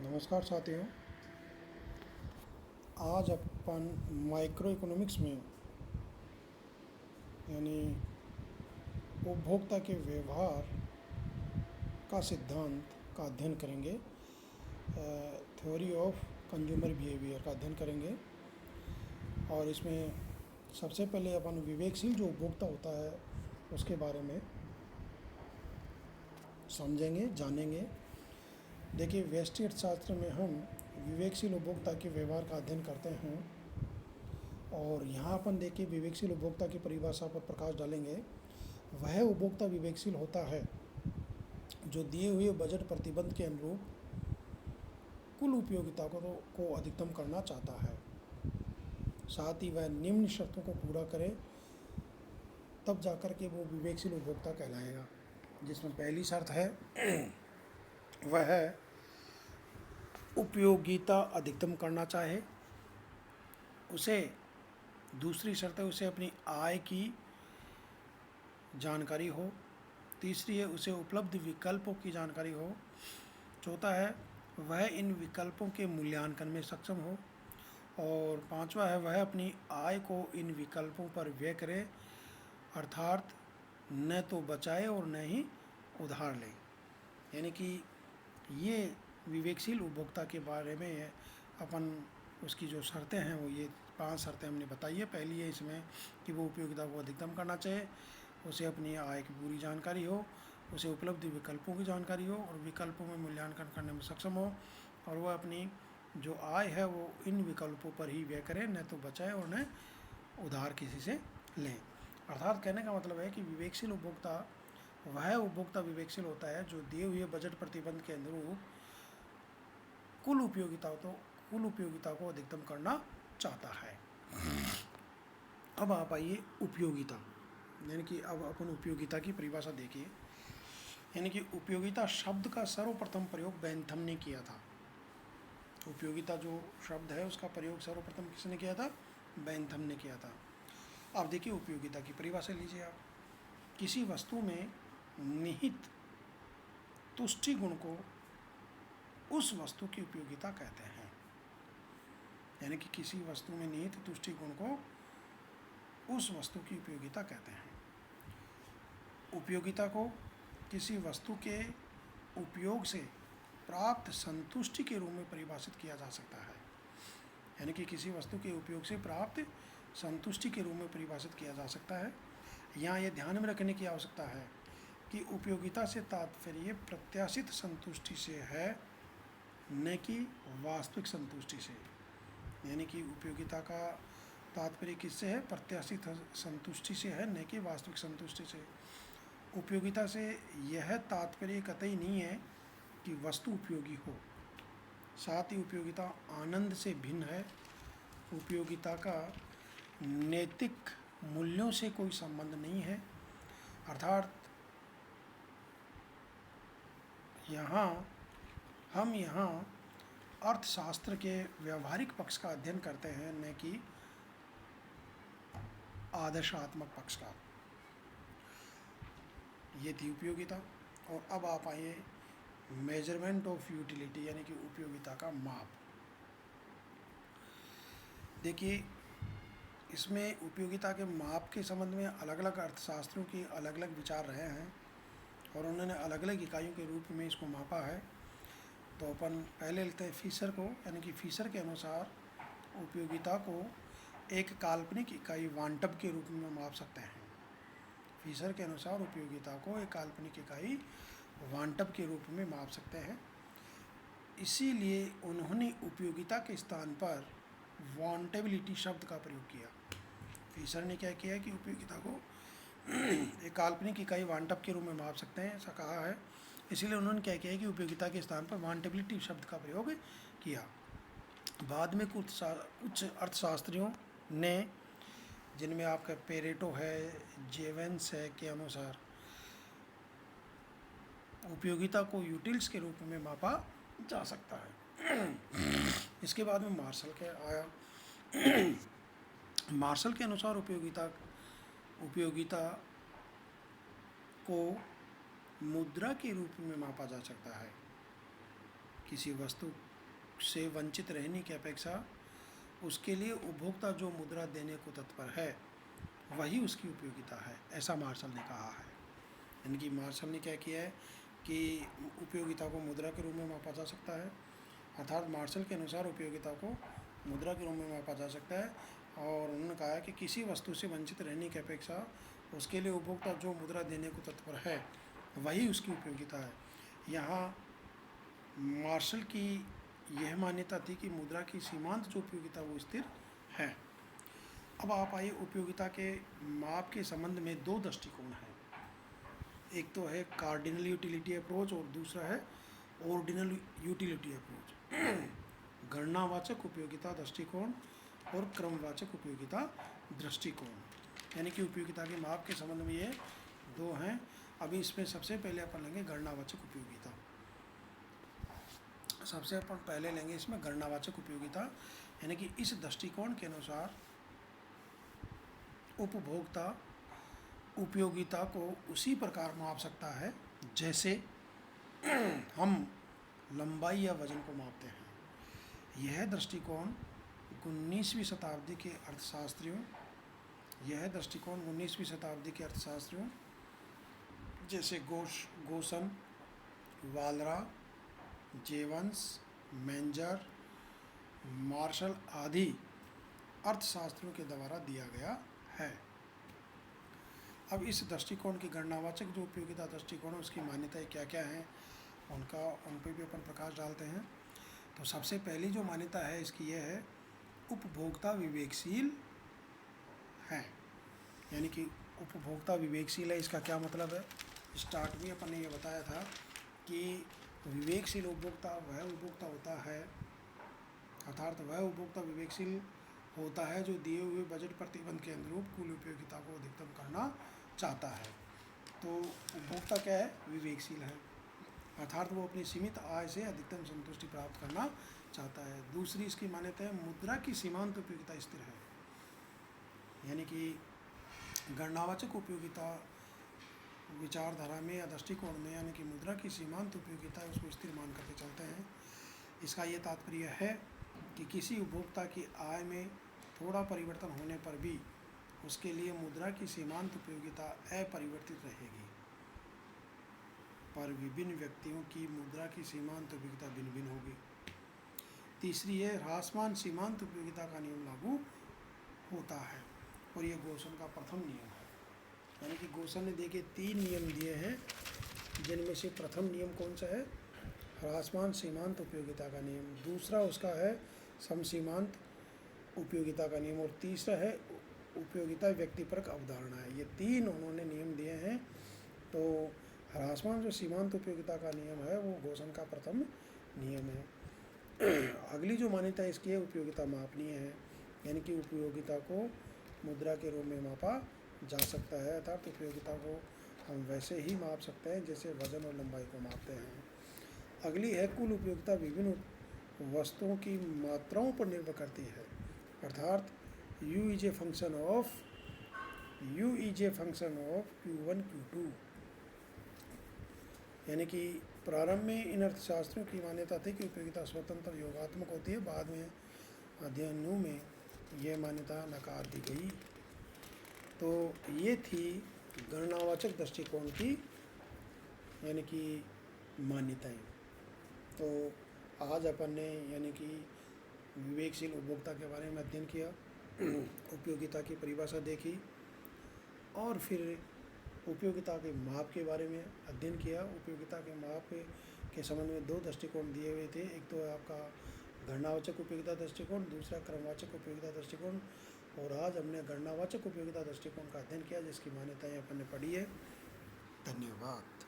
नमस्कार साथियों। आज अपन माइक्रो इकोनॉमिक्स में यानी उपभोक्ता के व्यवहार का सिद्धांत का अध्ययन करेंगे। थ्योरी ऑफ कंज्यूमर बिहेवियर का अध्ययन करेंगे और इसमें सबसे पहले अपन विवेकशील जो उपभोक्ता होता है उसके बारे में समझेंगे, जानेंगे। देखिए, व्यष्टि अर्थशास्त्र में हम विवेकशील उपभोक्ता के व्यवहार का अध्ययन करते हैं और यहाँ अपन देखिए विवेकशील उपभोक्ता की परिभाषा पर प्रकाश डालेंगे। वह उपभोक्ता विवेकशील होता है जो दिए हुए बजट प्रतिबंध के अनुरूप कुल उपयोगिता को अधिकतम करना चाहता है, साथ ही वह निम्न शर्तों को पूरा करे, तब जाकर के वो विवेकशील उपभोक्ता कहलाएगा। जिसमें पहली शर्त है वह उपयोगिता अधिकतम करना चाहे, उसे दूसरी शर्त है उसे अपनी आय की जानकारी हो, तीसरी है उसे उपलब्ध विकल्पों की जानकारी हो, चौथा है वह इन विकल्पों के मूल्यांकन में सक्षम हो और पांचवा है वह अपनी आय को इन विकल्पों पर व्यय करे, अर्थात न तो बचाए और न ही उधार ले। यानी कि ये विवेकशील उपभोक्ता के बारे में अपन उसकी जो शर्तें हैं वो ये 5 शर्तें हमने बताई है। पहली है इसमें कि वो उपयोगिता को अधिकतम करना चाहिए, उसे अपनी आय की पूरी जानकारी हो, उसे उपलब्ध विकल्पों की जानकारी हो और विकल्पों में मूल्यांकन करने में सक्षम हो और वह अपनी जो आय है वो इन विकल्पों पर ही व्यय करे, न तो बचाए और न उधार किसी से लें। अर्थात कहने का मतलब है कि विवेकशील उपभोक्ता वह उपभोक्ता विवेकशील होता है जो दिए हुए बजट प्रतिबंध के अनुरूप कुल उपयोगिता को अधिकतम करना चाहता है। अब आप आइए उपयोगिता, यानी कि अब अपन उपयोगिता की परिभाषा देखिए। यानी कि उपयोगिता शब्द का सर्वप्रथम प्रयोग बेंथम ने किया था। उपयोगिता जो शब्द है उसका प्रयोग सर्वप्रथम किसने किया था? बेंथम ने किया था। अब देखिए उपयोगिता की परिभाषा लीजिए आप। किसी वस्तु में निहित तुष्टि गुण को उस वस्तु की उपयोगिता कहते हैं। यानी कि किसी वस्तु में निहित तुष्टि गुण को उस वस्तु की उपयोगिता कहते हैं। उपयोगिता को किसी वस्तु के उपयोग से प्राप्त संतुष्टि के रूप में परिभाषित किया जा सकता है। यानी कि किसी वस्तु के उपयोग से प्राप्त संतुष्टि के रूप में परिभाषित किया जा सकता है। यहाँ यह ध्यान में रखने की आवश्यकता है कि उपयोगिता से तात्पर्य प्रत्याशित संतुष्टि से है, न कि वास्तविक संतुष्टि से। यानी कि उपयोगिता का तात्पर्य किससे है? प्रत्याशित संतुष्टि से है, न कि वास्तविक संतुष्टि से। उपयोगिता से यह तात्पर्य कतई नहीं है कि वस्तु उपयोगी हो, साथ ही उपयोगिता आनंद से भिन्न है। उपयोगिता का नैतिक मूल्यों से कोई संबंध नहीं है। अर्थात हम यहाँ अर्थशास्त्र के व्यवहारिक पक्ष का अध्ययन करते हैं, न कि आदर्शात्मक पक्ष का। ये थी उपयोगिता। और अब आप आइए मेजरमेंट ऑफ यूटिलिटी, यानी कि उपयोगिता का माप। देखिए, इसमें उपयोगिता के माप के संबंध में अलग अलग अर्थशास्त्रियों के अलग अलग विचार रहे हैं और उन्होंने अलग अलग इकाइयों के रूप में इसको मापा है। तो अपन पहले लेते हैं फीसर को। यानी कि फीसर के अनुसार उपयोगिता को एक काल्पनिक इकाई वांटब के रूप में माप सकते हैं। फीसर के अनुसार उपयोगिता को एक काल्पनिक इकाई वांटब के रूप में माप सकते हैं। इसीलिए उन्होंने उपयोगिता के स्थान पर वांटेबिलिटी शब्द का प्रयोग किया। फीसर ने क्या किया कि उपयोगिता को एक काल्पनिक इकाई वांटब के रूप में माप सकते हैं, ऐसा कहा है। इसीलिए उन्होंने क्या किया कि उपयोगिता के स्थान पर वांटेबिलिटी शब्द का प्रयोग किया। बाद में कुछ अर्थशास्त्रियों ने, जिनमें आपका पेरेटो है, जेवेंस है, के अनुसार उपयोगिता को यूटिल्स के रूप में मापा जा सकता है। इसके बाद में मार्शल के आया। मार्शल के अनुसार उपयोगिता को मुद्रा के रूप में मापा जा सकता है। किसी वस्तु से वंचित रहने की अपेक्षा उसके लिए उपभोक्ता जो मुद्रा देने को तत्पर है वही उसकी उपयोगिता है, ऐसा मार्शल ने कहा है। यानी कि मार्शल ने क्या किया है कि उपयोगिता को मुद्रा के रूप में मापा जा सकता है, अर्थात मार्शल के अनुसार उपयोगिता को मुद्रा के रूप में मापा जा सकता है। और उन्होंने कहा है कि किसी वस्तु से वंचित रहने की अपेक्षा उसके लिए उपभोक्ता जो मुद्रा देने को तत्पर है वही उसकी उपयोगिता है। यहाँ मार्शल की यह मान्यता थी कि मुद्रा की सीमांत जो उपयोगिता वो स्थिर है। अब आप आइए, उपयोगिता के माप के संबंध में दो दृष्टिकोण हैं। एक तो है कार्डिनल यूटिलिटी अप्रोच और दूसरा है ऑर्डिनल यूटिलिटी अप्रोच। गणनावाचक उपयोगिता दृष्टिकोण और क्रमवाचक उपयोगिता दृष्टिकोण, यानी कि उपयोगिता के माप के संबंध में ये दो हैं। अभी इसमें सबसे पहले अपन लेंगे गणनावाचक उपयोगिता। सबसे अपन पहले लेंगे इसमें गणनावाचक उपयोगिता, यानी कि इस दृष्टिकोण के अनुसार उपभोक्ता उपयोगिता को उसी प्रकार माप सकता है जैसे हम लंबाई या वजन को मापते हैं। यह दृष्टिकोण 19वीं शताब्दी के अर्थशास्त्रियों जैसे गोसन, वालरा, जेवंस, मेंजर, मार्शल आदि अर्थशास्त्रियों के द्वारा दिया गया है। अब इस दृष्टिकोण की गणनावाचक जो उपयोगिता दृष्टिकोण है उसकी मान्यताएं क्या क्या हैं उन पर भी अपन प्रकाश डालते हैं। तो सबसे पहली जो मान्यता है इसकी यह है, उपभोक्ता विवेकशील है। यानी कि उपभोक्ता विवेकशील है, इसका क्या मतलब है? स्टार्ट में अपन ने ये बताया था कि विवेकशील उपभोक्ता वह उपभोक्ता होता है, अर्थात वह उपभोक्ता विवेकशील होता है जो दिए हुए बजट प्रतिबंध के अनुरूप कुल उपयोगिता को अधिकतम करना चाहता है। तो उपभोक्ता क्या है? विवेकशील है, अर्थात वो अपनी सीमित आय से अधिकतम संतुष्टि प्राप्त करना चाहता है। दूसरी इसकी मान्यता है, मुद्रा की सीमांत उपयोगिता स्थिर है। यानी कि गणनावाचक उपयोगिता विचारधारा में या दृष्टिकोण में, यानी कि मुद्रा की सीमांत उपयोगिता है उसको स्थिर मान करके चलते हैं। इसका ये तात्पर्य है कि किसी उपभोक्ता की आय में थोड़ा परिवर्तन होने पर भी उसके लिए मुद्रा की सीमांत उपयोगिता अपरिवर्तित रहेगी, पर विभिन्न व्यक्तियों की मुद्रा की सीमांत उपयोगिता भिन्न भिन्न होगी। तीसरी है, ह्रासमान सीमांत उपयोगिता का नियम लागू होता है, और ये गोसन का प्रथम नियम है। यानी कि गोसन ने देखे 3 नियम दिए हैं, जिनमें से प्रथम नियम कौन सा है? ह्रासमान सीमांत उपयोगिता का नियम। दूसरा उसका है समसीमांत उपयोगिता का नियम, और तीसरा है उपयोगिता व्यक्तिपरक अवधारणा है। ये 3 उन्होंने नियम दिए हैं। तो ह्रासमान जो सीमांत उपयोगिता का नियम है वो गोसन का प्रथम नियम है। अगली जो मान्यता इसकी है, उपयोगिता मापनीय है, यानी कि उपयोगिता को मुद्रा के रूप में मापा जा सकता है, अर्थात उपयोगिता को हम वैसे ही माप सकते हैं जैसे वजन और लंबाई को मापते हैं। अगली है, कुल उपयोगिता विभिन्न वस्तुओं की मात्राओं पर निर्भर करती है, अर्थात U is a function of Q1 Q2। यानी कि प्रारंभ में इन अर्थशास्त्रियों की मान्यता थी कि उपयोगिता स्वतंत्र योगात्मक होती है, बाद में अध्ययनों में यह मान्यता नकार दी गई। तो ये थी गणनावाचक दृष्टिकोण की यानी कि मान्यताएं। तो आज अपन ने यानी कि विवेकशील उपभोक्ता के बारे में अध्ययन किया, उपयोगिता की परिभाषा देखी, और फिर उपयोगिता के माप के बारे में अध्ययन किया। उपयोगिता के माप के संबंध में 2 दृष्टिकोण दिए हुए थे, एक तो आपका गणनावाचक उपयोगिता दृष्टिकोण, दूसरा क्रमवाचक उपयोगिता दृष्टिकोण। और आज हमने गणनावाचक उपयोगिता दृष्टिकोण का अध्ययन किया, जिसकी मान्यताएं अपन ने पढ़ी है। धन्यवाद।